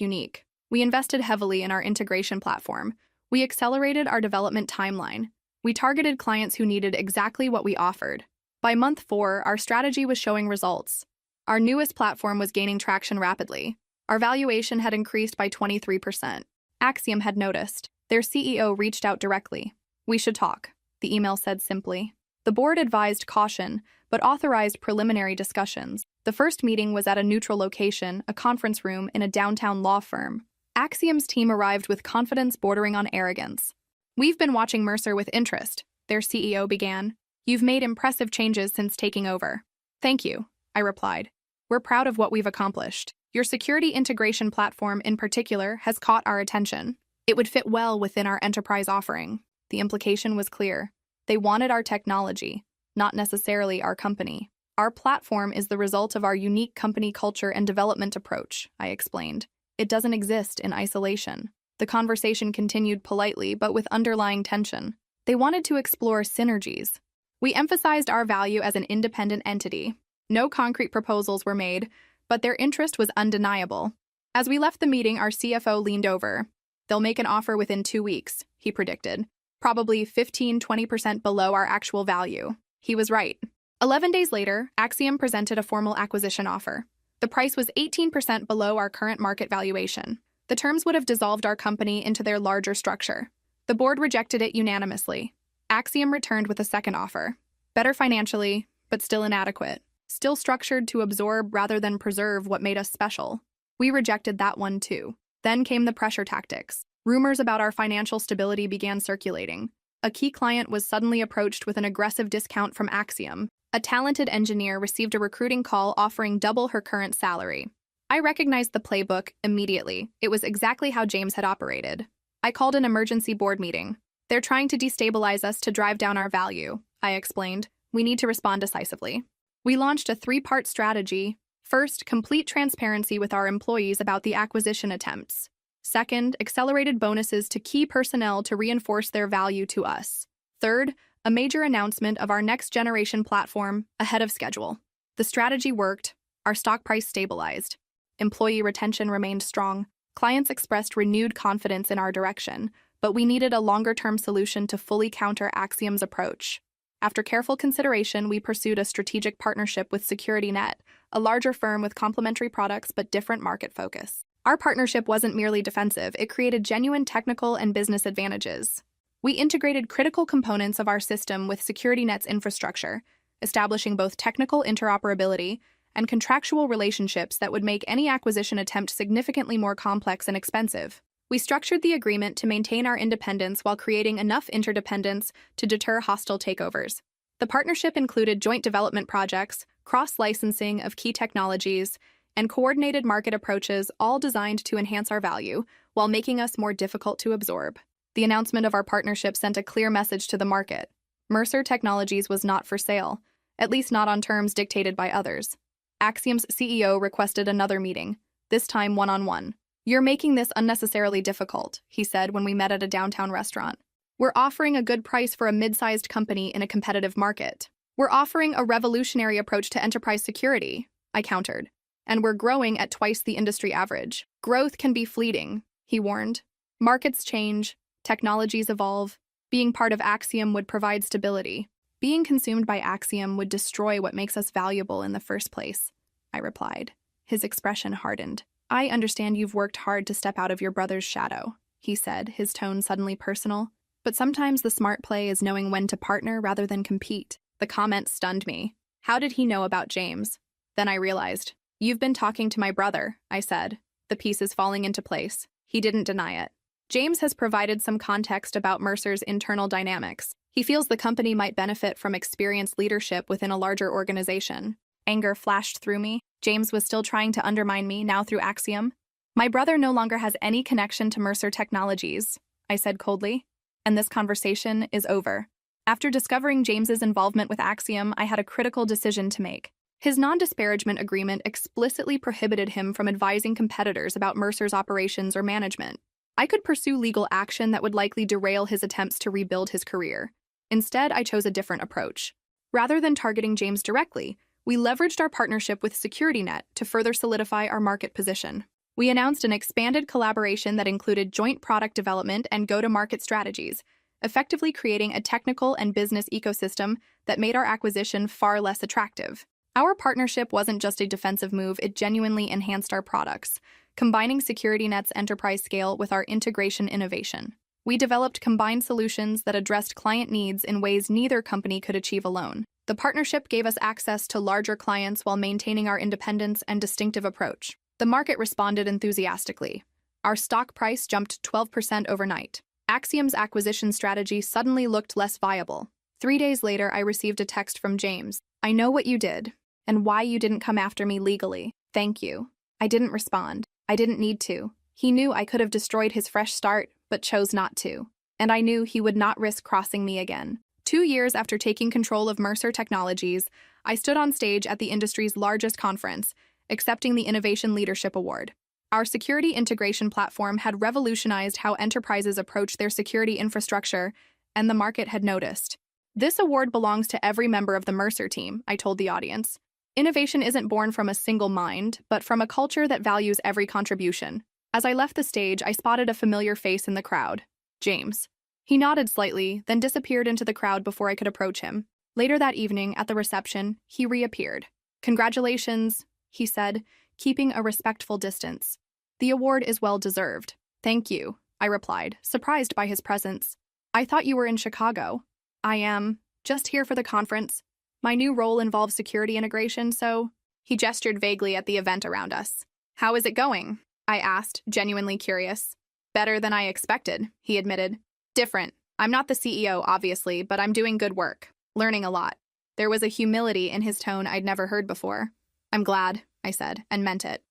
unique. We invested heavily in our integration platform. We accelerated our development timeline. We targeted clients who needed exactly what we offered. By month 4, our strategy was showing results. Our newest platform was gaining traction rapidly. Our valuation had increased by 23%. Axiom had noticed. Their CEO reached out directly. "We should talk," the email said simply. The board advised caution, but authorized preliminary discussions. The first meeting was at a neutral location, a conference room in a downtown law firm. Axiom's team arrived with confidence bordering on arrogance. "We've been watching Mercer with interest," their CEO began. "You've made impressive changes since taking over." "Thank you," I replied. "We're proud of what we've accomplished. Your security integration platform in particular has caught our attention. It would fit well within our enterprise offering." The implication was clear. They wanted our technology, not necessarily our company. "Our platform is the result of our unique company culture and development approach," I explained. "It doesn't exist in isolation." The conversation continued politely, but with underlying tension. They wanted to explore synergies. We emphasized our value as an independent entity. No concrete proposals were made, but their interest was undeniable. As we left the meeting, our CFO leaned over. "They'll make an offer within 2 weeks," he predicted. "Probably 15–20% below our actual value." He was right. 11 days later, Axiom presented a formal acquisition offer. The price was 18% below our current market valuation. The terms would have dissolved our company into their larger structure. The board rejected it unanimously. Axiom returned with a second offer. Better financially, but still inadequate. Still structured to absorb rather than preserve what made us special. We rejected that one too. Then came the pressure tactics. Rumors about our financial stability began circulating. A key client was suddenly approached with an aggressive discount from Axiom. A talented engineer received a recruiting call offering double her current salary. I recognized the playbook immediately. It was exactly how James had operated. I called an emergency board meeting. "They're trying to destabilize us to drive down our value," I explained. "We need to respond decisively." We launched a 3-part strategy. First, complete transparency with our employees about the acquisition attempts. Second, accelerated bonuses to key personnel to reinforce their value to us. Third, a major announcement of our next-generation platform ahead of schedule. The strategy worked. Our stock price stabilized. Employee retention remained strong. Clients expressed renewed confidence in our direction, but we needed a longer-term solution to fully counter Axiom's approach. After careful consideration, we pursued a strategic partnership with SecurityNet, a larger firm with complementary products but different market focus. Our partnership wasn't merely defensive, it created genuine technical and business advantages. We integrated critical components of our system with SecurityNet's infrastructure, establishing both technical interoperability and contractual relationships that would make any acquisition attempt significantly more complex and expensive. We structured the agreement to maintain our independence while creating enough interdependence to deter hostile takeovers. The partnership included joint development projects, cross-licensing of key technologies, and coordinated market approaches, all designed to enhance our value while making us more difficult to absorb. The announcement of our partnership sent a clear message to the market. Mercer Technologies was not for sale, at least not on terms dictated by others. Axiom's CEO requested another meeting, this time one-on-one. "You're making this unnecessarily difficult," he said when we met at a downtown restaurant. "We're offering a good price for a mid-sized company in a competitive market. We're offering a revolutionary approach to enterprise security," I countered. "And we're growing at twice the industry average. Growth can be fleeting," he warned. "Markets change, technologies evolve. Being part of Axiom would provide stability. Being consumed by Axiom would destroy what makes us valuable in the first place," I replied. His expression hardened. "I understand you've worked hard to step out of your brother's shadow," he said, his tone suddenly personal. "But sometimes the smart play is knowing when to partner rather than compete." The comment stunned me. How did he know about James? Then I realized. "You've been talking to my brother," I said. The pieces falling into place. He didn't deny it. "James has provided some context about Mercer's internal dynamics. He feels the company might benefit from experienced leadership within a larger organization." Anger flashed through me. James was still trying to undermine me, now through Axiom. "My brother no longer has any connection to Mercer Technologies," I said coldly. "And this conversation is over." After discovering James's involvement with Axiom, I had a critical decision to make. His non-disparagement agreement explicitly prohibited him from advising competitors about Mercer's operations or management. I could pursue legal action that would likely derail his attempts to rebuild his career. Instead, I chose a different approach. Rather than targeting James directly, we leveraged our partnership with SecurityNet to further solidify our market position. We announced an expanded collaboration that included joint product development and go-to-market strategies, effectively creating a technical and business ecosystem that made our acquisition far less attractive. Our partnership wasn't just a defensive move, it genuinely enhanced our products, combining SecurityNet's enterprise scale with our integration innovation. We developed combined solutions that addressed client needs in ways neither company could achieve alone. The partnership gave us access to larger clients while maintaining our independence and distinctive approach. The market responded enthusiastically. Our stock price jumped 12% overnight. Axiom's acquisition strategy suddenly looked less viable. 3 days later, I received a text from James. "I know what you did, and why you didn't come after me legally. Thank you." I didn't respond. I didn't need to. He knew I could have destroyed his fresh start, but chose not to. And I knew he would not risk crossing me again. 2 years after taking control of Mercer Technologies, I stood on stage at the industry's largest conference, accepting the Innovation Leadership Award. Our security integration platform had revolutionized how enterprises approach their security infrastructure, and the market had noticed. "This award belongs to every member of the Mercer team," I told the audience. "Innovation isn't born from a single mind, but from a culture that values every contribution." As I left the stage, I spotted a familiar face in the crowd. James. He nodded slightly, then disappeared into the crowd before I could approach him. Later that evening, at the reception, he reappeared. "Congratulations," he said, keeping a respectful distance. "The award is well-deserved." "Thank you," I replied, surprised by his presence. "I thought you were in Chicago." "I am. Just here for the conference. My new role involves security integration, so—" He gestured vaguely at the event around us. "How is it going?" I asked, genuinely curious. "Better than I expected," he admitted. "Different. I'm not the CEO, obviously, but I'm doing good work. Learning a lot." There was a humility in his tone I'd never heard before. "I'm glad," I said, and meant it.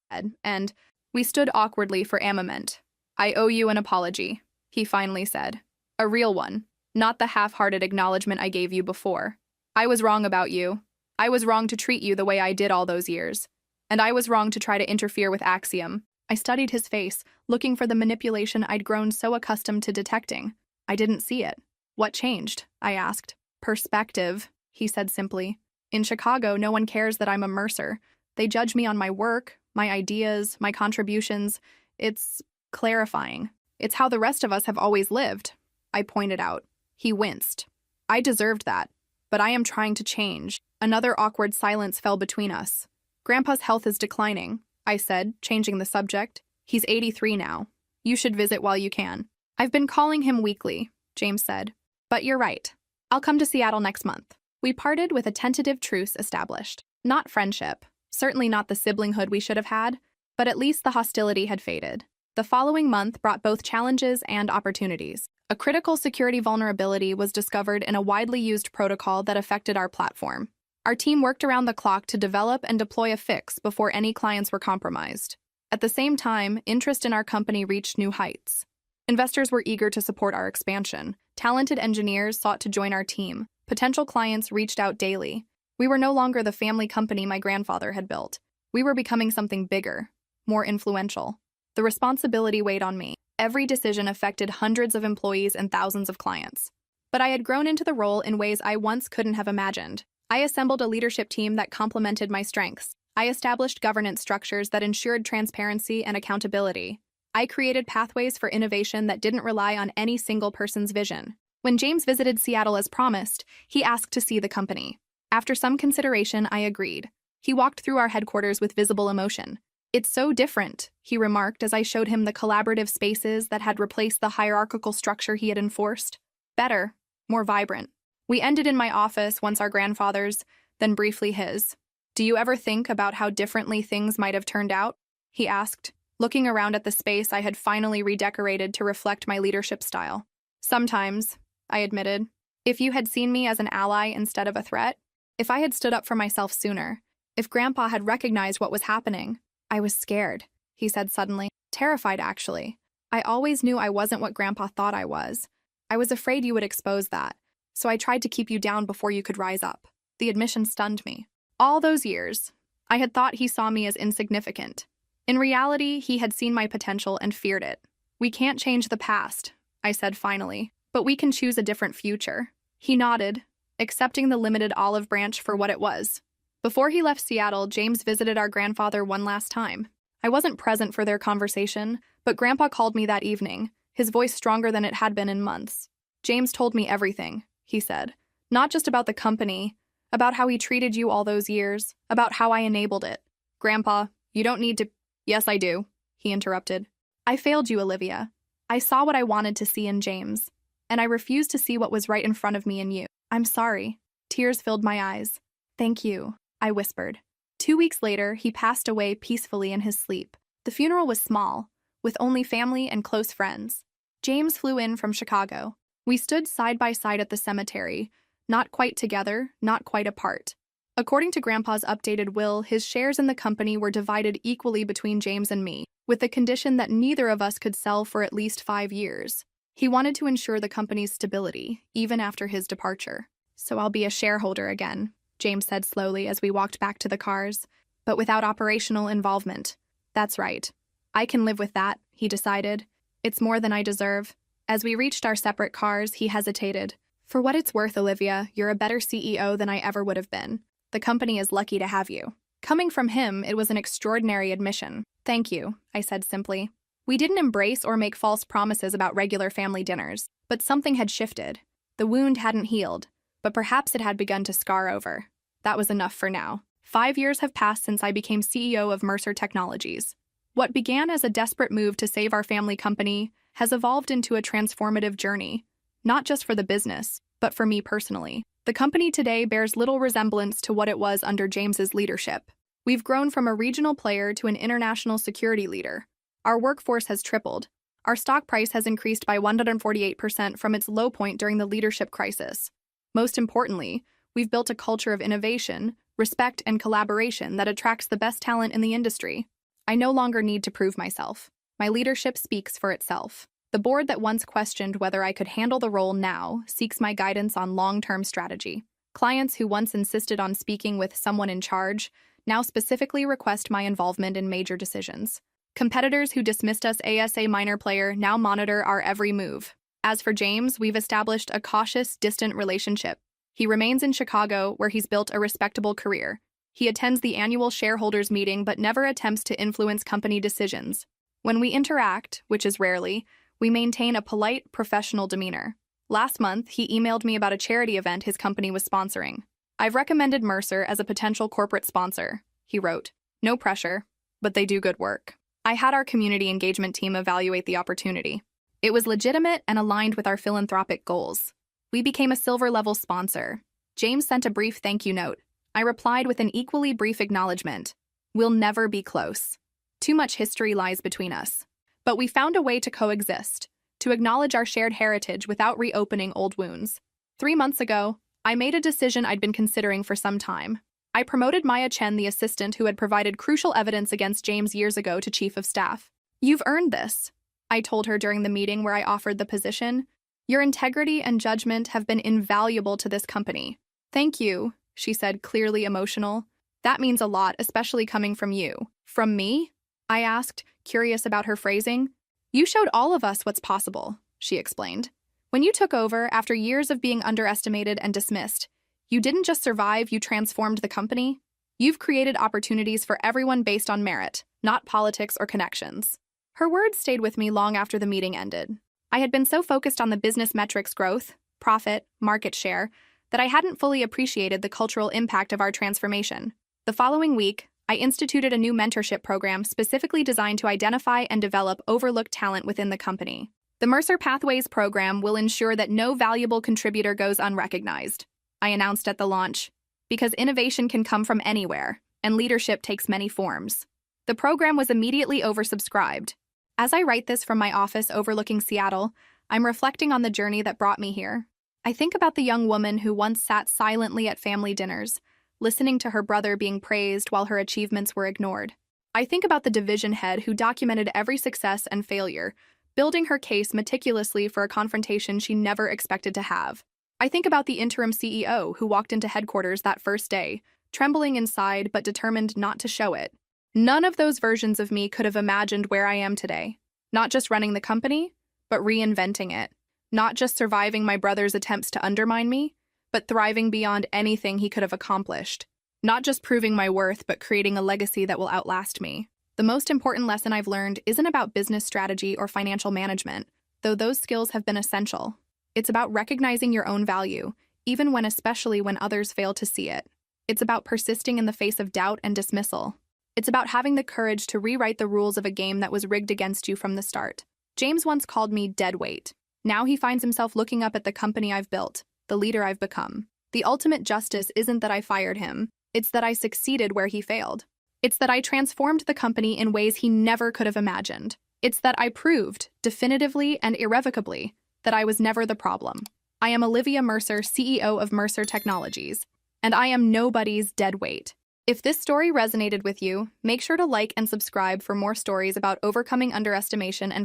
And we stood awkwardly for a moment. "I owe you an apology," he finally said. "A real one, not the half-hearted acknowledgement I gave you before. I was wrong about you. I was wrong to treat you the way I did all those years. And I was wrong to try to interfere with Axiom." I studied his face, looking for the manipulation I'd grown so accustomed to detecting. I didn't see it. "What changed?" I asked. "Perspective," he said simply. "In Chicago, no one cares that I'm a Mercer. They judge me on my work, my ideas, my contributions. It's clarifying. It's how the rest of us have always lived," I pointed out. He winced. "I deserved that, but I am trying to change." Another awkward silence fell between us. "Grandpa's health is declining," I said, changing the subject. "He's 83 now. You should visit while you can." "I've been calling him weekly," James said. "But you're right. I'll come to Seattle next month." We parted with a tentative truce established. Not friendship, certainly not the siblinghood we should have had, but at least the hostility had faded. The following month brought both challenges and opportunities. A critical security vulnerability was discovered in a widely used protocol that affected our platform. Our team worked around the clock to develop and deploy a fix before any clients were compromised. At the same time, interest in our company reached new heights. Investors were eager to support our expansion. Talented engineers sought to join our team. Potential clients reached out daily. We were no longer the family company my grandfather had built. We were becoming something bigger, more influential. The responsibility weighed on me. Every decision affected hundreds of employees and thousands of clients. But I had grown into the role in ways I once couldn't have imagined. I assembled a leadership team that complemented my strengths. I established governance structures that ensured transparency and accountability. I created pathways for innovation that didn't rely on any single person's vision. When James visited Seattle as promised, he asked to see the company. After some consideration, I agreed. He walked through our headquarters with visible emotion. "It's so different," he remarked as I showed him the collaborative spaces that had replaced the hierarchical structure he had enforced. "Better, more vibrant." We ended in my office once our grandfather's, then briefly his. "Do you ever think about how differently things might have turned out?" he asked, looking around at the space I had finally redecorated to reflect my leadership style. "Sometimes," I admitted. "If you had seen me as an ally instead of a threat, if I had stood up for myself sooner, if Grandpa had recognized what was happening." "I was scared," he said suddenly. "Terrified, actually. I always knew I wasn't what Grandpa thought I was. I was afraid you would expose that. So I tried to keep you down before you could rise up." The admission stunned me. All those years, I had thought he saw me as insignificant. In reality, he had seen my potential and feared it. "We can't change the past," I said finally, "but we can choose a different future." He nodded, accepting the limited olive branch for what it was. Before he left Seattle, James visited our grandfather one last time. I wasn't present for their conversation, but Grandpa called me that evening, his voice stronger than it had been in months. James told me everything, he said. Not just about the company, about how he treated you all those years, about how I enabled it. Grandpa, you don't need to— Yes, I do, he interrupted. I failed you, Olivia. I saw what I wanted to see in James, and I refused to see what was right in front of me in you. I'm sorry. Tears filled my eyes. Thank you, I whispered. 2 weeks later, he passed away peacefully in his sleep. The funeral was small, with only family and close friends. James flew in from Chicago. We stood side by side at the cemetery, not quite together, not quite apart. According to Grandpa's updated will, his shares in the company were divided equally between James and me, with the condition that neither of us could sell for at least 5 years. He wanted to ensure the company's stability, even after his departure. So I'll be a shareholder again, James said slowly as we walked back to the cars, but without operational involvement. That's right. I can live with that, he decided. It's more than I deserve. As we reached our separate cars, he hesitated. For what it's worth, Olivia, you're a better CEO than I ever would have been. The company is lucky to have you. Coming from him, it was an extraordinary admission. Thank you, I said simply. We didn't embrace or make false promises about regular family dinners, but something had shifted. The wound hadn't healed, but perhaps it had begun to scar over. That was enough for now. 5 years have passed since I became CEO of Mercer Technologies. What began as a desperate move to save our family company has evolved into a transformative journey, not just for the business, but for me personally. The company today bears little resemblance to what it was under James's leadership. We've grown from a regional player to an international security leader. Our workforce has tripled. Our stock price has increased by 148% from its low point during the leadership crisis. Most importantly, we've built a culture of innovation, respect, and collaboration that attracts the best talent in the industry. I no longer need to prove myself. My leadership speaks for itself. The board that once questioned whether I could handle the role now seeks my guidance on long-term strategy. Clients who once insisted on speaking with someone in charge now specifically request my involvement in major decisions. Competitors who dismissed us as a minor player now monitor our every move. As for James, we've established a cautious, distant relationship. He remains in Chicago, where he's built a respectable career. He attends the annual shareholders meeting but never attempts to influence company decisions. When we interact, which is rarely, we maintain a polite, professional demeanor. Last month, he emailed me about a charity event his company was sponsoring. I've recommended Mercer as a potential corporate sponsor, he wrote. No pressure, but they do good work. I had our community engagement team evaluate the opportunity. It was legitimate and aligned with our philanthropic goals. We became a silver-level sponsor. James sent a brief thank you note. I replied with an equally brief acknowledgement. We'll never be close. Too much history lies between us. But we found a way to coexist, to acknowledge our shared heritage without reopening old wounds. 3 months ago, I made a decision I'd been considering for some time. I promoted Maya Chen, the assistant who had provided crucial evidence against James years ago, to chief of staff. You've earned this, I told her during the meeting where I offered the position. Your integrity and judgment have been invaluable to this company. Thank you, she said, clearly emotional. That means a lot, especially coming from you. From me? I asked, curious about her phrasing. You showed all of us what's possible, she explained. When you took over after years of being underestimated and dismissed, you didn't just survive, you transformed the company. You've created opportunities for everyone based on merit, not politics or connections. Her words stayed with me long after the meeting ended. I had been so focused on the business metrics growth, profit, market share, that I hadn't fully appreciated the cultural impact of our transformation. The following week, I instituted a new mentorship program specifically designed to identify and develop overlooked talent within the company. The Mercer Pathways program will ensure that no valuable contributor goes unrecognized, I announced at the launch, because innovation can come from anywhere, and leadership takes many forms. The program was immediately oversubscribed. As I write this from my office overlooking Seattle, I'm reflecting on the journey that brought me here. I think about the young woman who once sat silently at family dinners, listening to her brother being praised while her achievements were ignored. I think about the division head who documented every success and failure, building her case meticulously for a confrontation she never expected to have. I think about the interim CEO who walked into headquarters that first day, trembling inside but determined not to show it. None of those versions of me could have imagined where I am today, not just running the company, but reinventing it. not just surviving my brother's attempts to undermine me, but thriving beyond anything he could have accomplished. Not just proving my worth, but creating a legacy that will outlast me. The most important lesson I've learned isn't about business strategy or financial management, though those skills have been essential. It's about recognizing your own value, especially when others fail to see it. It's about persisting in the face of doubt and dismissal. It's about having the courage to rewrite the rules of a game that was rigged against you from the start. James once called me dead weight. Now he finds himself looking up at the company I've built, the leader I've become. The ultimate justice isn't that I fired him, it's that I succeeded where he failed. It's that I transformed the company in ways he never could have imagined. It's that I proved, definitively and irrevocably, that I was never the problem. I am Olivia Mercer, CEO of Mercer Technologies, and I am nobody's dead weight. If this story resonated with you, make sure to like and subscribe for more stories about overcoming underestimation and